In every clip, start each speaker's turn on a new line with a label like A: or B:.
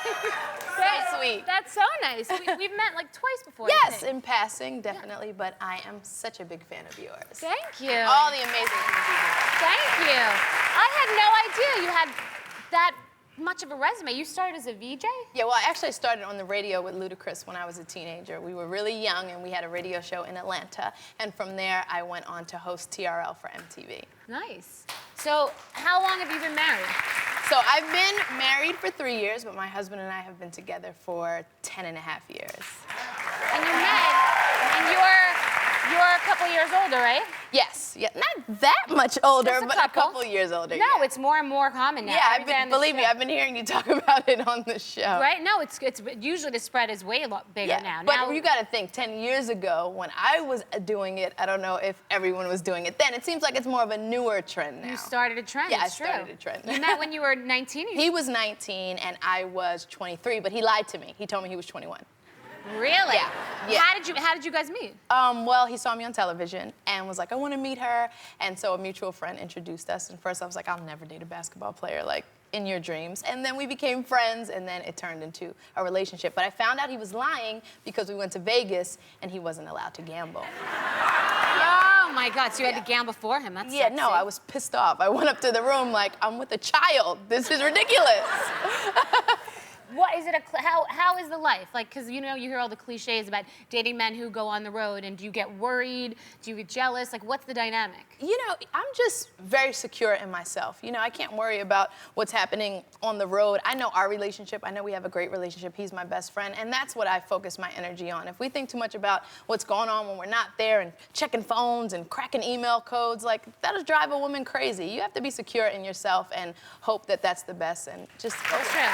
A: So sweet.
B: That's so nice. We've met like twice before.
A: Yes, in passing, definitely, but I am such a big fan of yours.
B: Thank you.
A: All the amazing things you do.
B: Thank you. I had no idea you had that much of a resume. You started as a VJ?
A: Yeah, well, I actually started on the radio with Ludacris when I was a teenager. We were really young, and we had a radio show in Atlanta. And from there, I went on to host TRL for MTV.
B: Nice. So how long have you been married?
A: So I've been married for 3 years, but my husband and I have been together for 10 and a half years.
B: And you met, and you're a couple years older, right?
A: Yes, yeah, not that much older,
B: Just a
A: but
B: couple.
A: a couple years older.
B: No,
A: yeah.
B: it's more and more common now.
A: Yeah, believe me, I've been hearing you talk about it on the show.
B: Right? No, it's usually the spread is way bigger now.
A: But you got to think, 10 years ago, when I was doing it, I don't know if everyone was doing it then. It seems like it's more of a newer trend now.
B: You started a trend.
A: Yeah,
B: it's
A: I started a trend.
B: You met when you were 19?
A: He was 19 and I was 23, but he lied to me. He told me he was 21.
B: Really?
A: Yeah.
B: How did you guys meet?
A: Well, he saw me on television and was like, I want to meet her. And so a mutual friend introduced us. And first I was like, I'll never date a basketball player, like in your dreams. And then we became friends and then it turned into a relationship. But I found out he was lying because we went to Vegas and he wasn't allowed to gamble.
B: Oh my God, so you had to gamble for him. That's sexy.
A: No, I was pissed off. I went up to the room like, I'm with a child. This is ridiculous.
B: What is it? How is the life? Like, because you know, you hear all the cliches about dating men who go on the road, and do you get worried? Do you get jealous? Like, what's the dynamic?
A: You know, I'm just very secure in myself. You know, I can't worry about what's happening on the road. I know our relationship. I know we have a great relationship. He's my best friend, and that's what I focus my energy on. If we think too much about what's going on when we're not there and checking phones and cracking email codes, like, that'll drive a woman crazy. You have to be secure in yourself and hope that that's the best and just go with it.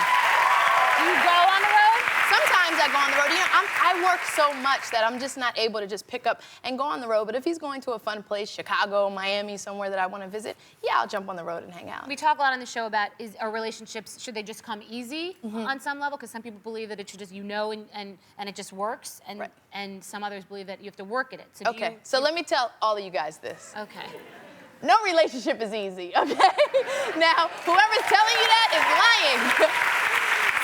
B: Do you go on the road?
A: Sometimes I go on the road. You know, I work so much that I'm just not able to just pick up and go on the road. But if he's going to a fun place, Chicago, Miami, somewhere that I want to visit, yeah, I'll jump on the road and hang out.
B: We talk a lot on the show about are relationships, should they just come easy on some level? Because some people believe that it should just, and it just works. And,
A: right.
B: and some others believe that you have to work at it. So
A: okay, so let me tell all of you guys this.
B: Okay.
A: No relationship is easy, okay? Now, whoever's telling you that is lying.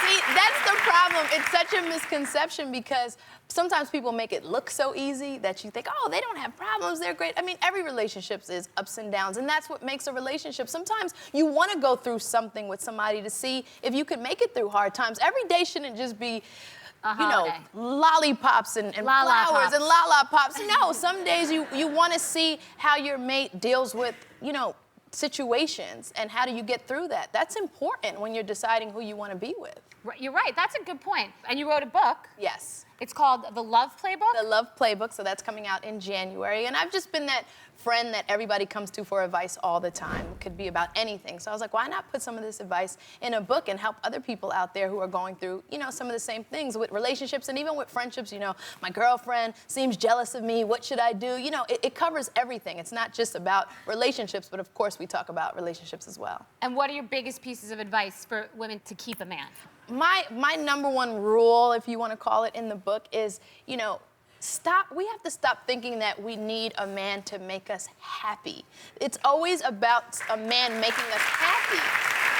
A: See, that's the problem. It's such a misconception because sometimes people make it look so easy that you think, oh, they don't have problems, they're great. I mean, every relationship is ups and downs, and that's what makes a relationship. Sometimes you want to go through something with somebody to see if you can make it through hard times. Every day shouldn't just be, you know, lollipops and flowers and lollipops. No, some days you want to see how your mate deals with, you know, situations and how do you get through that. That's important when you're deciding who you want to be with.
B: You're right, that's a good point. And you wrote a book.
A: Yes.
B: It's called The Love Playbook?
A: The Love Playbook, so that's coming out in January. And I've just been that friend that everybody comes to for advice all the time. It could be about anything. So I was like, why not put some of this advice in a book and help other people out there who are going through, you know, some of the same things with relationships and even with friendships. You know, my girlfriend seems jealous of me. What should I do? You know, it covers everything. It's not just about relationships, but of course we talk about relationships as well.
B: And what are your biggest pieces of advice for women to keep a man?
A: My number one rule, if you want to call it, in the book is, you know, we have to stop thinking that we need a man to make us happy. It's always about a man making us happy.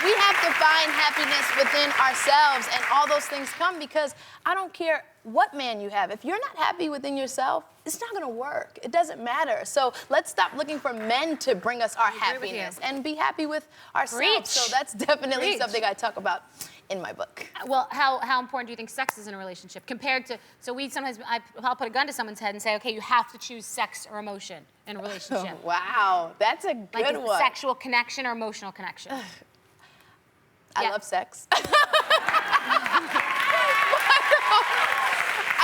A: We have to find happiness within ourselves, and all those things come because I don't care what man you have. If you're not happy within yourself, it's not gonna work. It doesn't matter. So let's stop looking for men to bring us our happiness and be happy with ourselves.
B: Preach.
A: So that's definitely
B: Preach.
A: something I talk about in my book.
B: Well, how important do you think sex is in a relationship compared to, so I'll put a gun to someone's head and say, okay, you have to choose sex or emotion in a relationship.
A: Oh, wow, that's a good
B: like
A: one.
B: Sexual connection or emotional connection?
A: I love sex.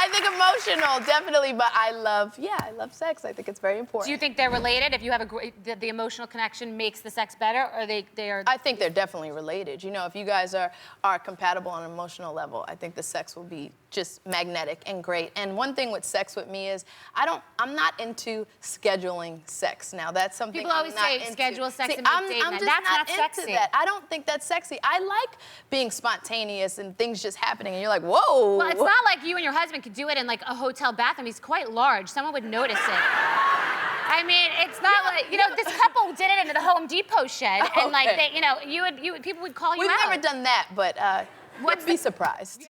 A: I think emotional, definitely, but I love sex. I think it's very important.
B: Do you think they're related? If you have the emotional connection makes the sex better, or they are?
A: I think they're definitely related. You know, if you guys are compatible on an emotional level, I think the sex will be just magnetic and great. And one thing with sex with me is I'm not into scheduling sex. Now that's something
B: people always say
A: into.
B: schedule sex and
A: I'm
B: date
A: just
B: night. That's not
A: into
B: sexy.
A: that. I don't think that's sexy. I like being spontaneous and things just happening, and you're like, whoa.
B: Well, it's not like you and your husband could do it in like a hotel bathroom. He's quite large. Someone would notice it. I mean, it's not like, you know, this couple did it in the Home Depot shed, and like they, you know, people would call you out.
A: We've never done that, but You'd be surprised.